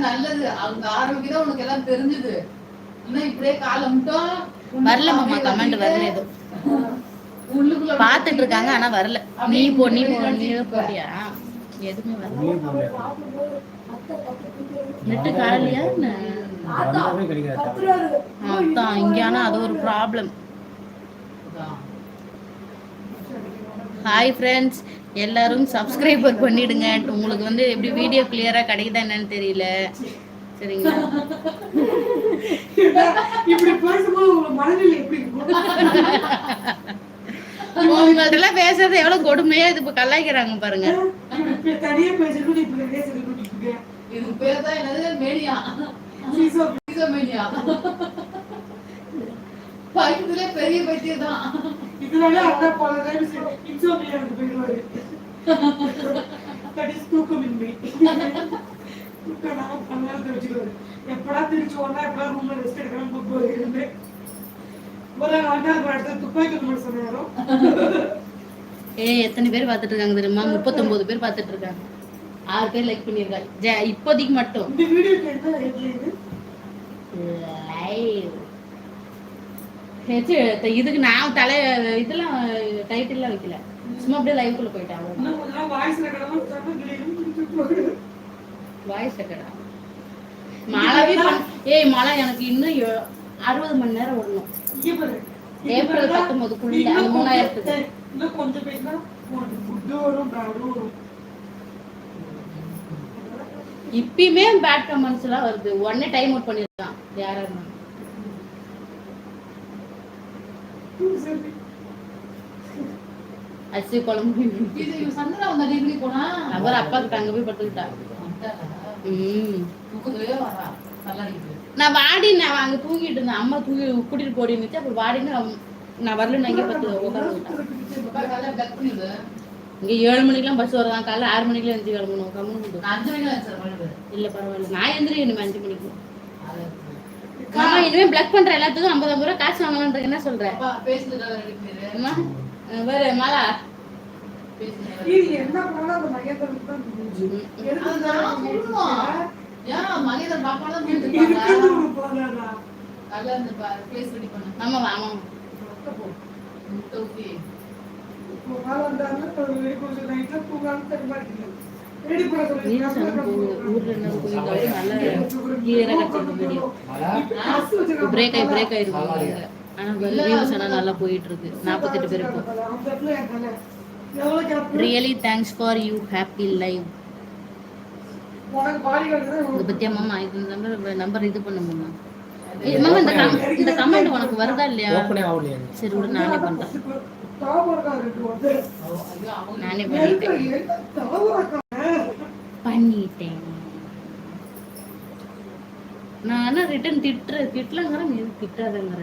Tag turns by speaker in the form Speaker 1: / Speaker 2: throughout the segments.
Speaker 1: நல்லது. அவங்க ஆரோக்கியம் உனக்கு எல்லாம் தெரிஞ்சது. இன்னும் இப்படியே காலை மட்டும்
Speaker 2: வரல மாமா, கமெண்ட் வரல. ஏதோ பாத்துட்டு இருக்காங்க ஆனா வரல. நீ போட்டியா? எதுவுமே வரல. நெட்டு காலையா அதான் இங்க. ஆனா அது ஒரு ப்ராப்ளம். ஹாய் ஃப்ரெண்ட்ஸ், எல்லாரும் சப்ஸ்கிரைபர் பண்ணிடுங்க. உங்களுக்கு வந்து எப்படி வீடியோ கிளியரா கிடைக்குதா என்னன்னு தெரியல. சரிங்களா?
Speaker 3: இப்படி பேசும்போது உங்க மனநிலை எப்படி இருக்கும்?
Speaker 2: உங்கள்ட்ட பேசுறது எவ்வளவு கொடுமையா இது இப்ப கலாய்க்கிறாங்க பாருங்க.
Speaker 3: தனியா பேசுறது இப்ப பேசுறது
Speaker 1: இது பேர் தான் என்னது? மேனியா. மேனியா. பைத்தியத்திலே பெரிய பைத்தியம் தான்.
Speaker 3: இதனால அண்ணா பல டைம் இன்சோம்னியாக்கு போயிடுவாரு. தட் இஸ் தூக்கமின்மை. தூக்கம் பண்ணாத வச்சுக்குவாரு. எப்படா திருச்சி ஓடனா எப்படா ரூம்ல ரெஸ்ட் எடுக்கலாம் போகுது. ஒரு அண்ணா அடுத்த துப்பாக்கி மட்டும் சொன்னாரோ.
Speaker 2: எத்தனை பேர் பார்த்துட்டு இருக்காங்க தெரியுமா? 39 பேர் பார்த்துட்டு இருக்காங்க. 6 பேர் லைக் பண்ணிருக்காங்க இப்போதைக்கு மட்டும்.
Speaker 3: இந்த வீடியோ கேட்டா எப்படி
Speaker 2: லைவ் இதுக்கு நான் இதெல்லாம் டைட்டில்லாம் வைக்கல. சும்மா அப்படியே லைவ்க்குள்ள போயிட்டாங்க. வாய்ஸ் ரெக்கார்டா? மாலாவே மாலா எனக்கு இன்னும் 60 மணி நேரம் ஓடணும். ஏப்ரல் 19 அந்த 3000
Speaker 3: இன்னும் கொஞ்சம் பேசினா ஃபுட்டு வரும், பேடும் வரும்.
Speaker 2: இப்பயுமே பேட் கமெண்ட்ஸ் எல்லாம் வருது. உடனே டைம் அவுட் பண்ணிருக்கான் யாரா இருந்தாலும். அரிசி குழம்பு
Speaker 1: சந்தனா வந்தா நீ போனா
Speaker 2: அவர் அப்பாக்கு அங்க போய் படுத்துக்கிட்டா. நான் வாடி நான் அங்க தூங்கிட்டு இருந்தேன். அம்மா தூங்கி கூட்டிட்டு போடினுச்சு. அப்புறம் வாடின்னு நான் வரல. இங்கே பத்து உட்காந்துக்கிட்டேன். இங்க 7 மணிக்கெல்லாம் பஸ் வருதான். காலைல 6 மணிக்கெல்லாம் எழுந்து கிளம்பணும். கம்மு
Speaker 1: 5 மணிக்கு
Speaker 2: இல்ல பரவாயில்ல. நான் எந்திரிக்கணும் 5 மணிக்கு. மாமா இனிமே பிளாக் பண்ற எல்லாத்துக்கும் 50 ரூபாய் காசு வாங்கலாம்ன்றது என்ன சொல்ற? வேற மாலா
Speaker 3: என்ன பண்ணாலும் அந்த மகேந்திரனுக்கு தான்
Speaker 2: பிரேக் ஆயிருக்கும். ஆனா நல்லா போயிட்டு இருக்கு. 48 பேர் இப்போ. Really thanks for you happy live. இந்த பத்தியா மாமா இந்த நம்பர் இது பண்ணுமா? மாமா இந்த கமெண்ட் உனக்கு வருதா இல்லையா? சரி விடு, நானே பண்றேன். நானே பண்ணிட்டேன். நான் ரிட்டர்ன் திட்டலங்கிற நீ திட்டாதங்கிற.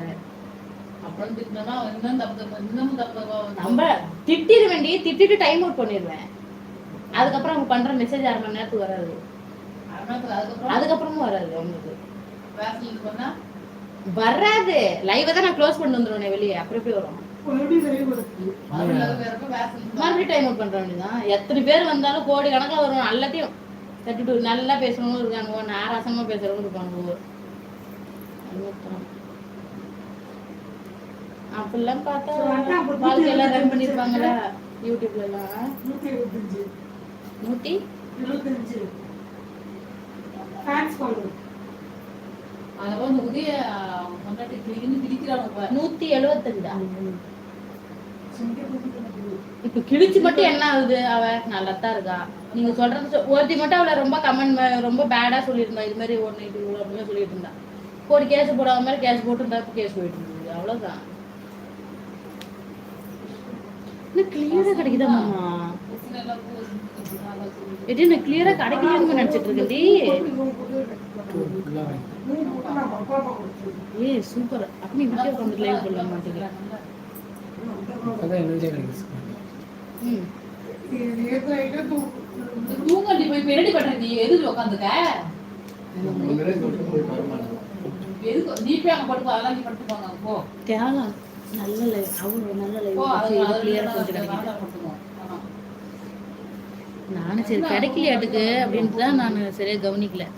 Speaker 2: நம்ம திட்டிட வேண்டி திட்டிட்டு டைம் அவுட் பண்ணிடுவேன். அதுக்கப்புறம் அவங்க பண்ற மெசேஜ் 1/2 மணி நேரத்துக்கு வராது. அதுக்கப்புறமும் வராது. அவங்களுக்கு வராது. லைவ் தான் நான் க்ளோஸ் பண்ணி வந்துருவேன் வெளியே. அப்புறம் எப்படி வரும்? மறுபடியும் டைம் அவுட் பண்ற வேண்டியதான். எத்தனை பேர் வந்தாலும் கோடி கணக்கில் வரும். எல்லாத்தையும் தட்டிட்டு நல்லா பேசணும்னு இருக்காங்க. நாராசமா பேசுறவங்க இருப்பாங்க. அப்படிலாம் பார்த்தா வாழ்க்கையெல்லாம் ரன் பண்ணிருப்பாங்களா யூடியூப்ல எல்லாம்? 175
Speaker 3: ஃபேன்ஸ் ஃபாலோவர்.
Speaker 1: அதோ அந்த உதய மொண்டாட்டி கிளின்னு கிளிக்கிறாங்க.
Speaker 2: 175. இப்ப கிழிச்சு மட்டும் என்ன ஆகுது? அவ நல்லா தான் இருக்கா. நீங்க சொல்றது ஒருத்தி மட்டும் அவளை ரொம்ப கமெண்ட் ரொம்ப பேடா சொல்லியிருந்தா. இது மாதிரி ஒன்று இது அப்படின்னு சொல்லிட்டு இருந்தா. போட்டு கேஸ் போடாத மாதிரி கேஸ் போட்டுருந்தா கேஸ் போயிட்டு இருந்தது. அவ்வளவுதான். கிளியரா கிடைக்குதா மாமா? இது நான் கிளியரா கிடைக்கலன்னு நினைச்சிட்டு இருக்கேன். சூப்பர். அப்ப நீ வீடியோ உட்காந்து லைவ் பண்ண மாட்டீங்க.
Speaker 1: தூங்கி போய் ரெடி பண்றீங்க. எதுக்கு உட்காந்துக்க? எதுக்கு நீ போய் அங்க படுப்பா. அதெல்லாம் நீ படுத்துப்பாங்க. போ
Speaker 2: தேவலாம். நல்ல லைவ். அவ்வளவு நல்ல லைவ். கிளியரா கொஞ்சம் நானும் சரி கிடைக்கலையாட்டுக்கு அப்படின்ட்டு தான் நான் சரியா கவனிக்கல.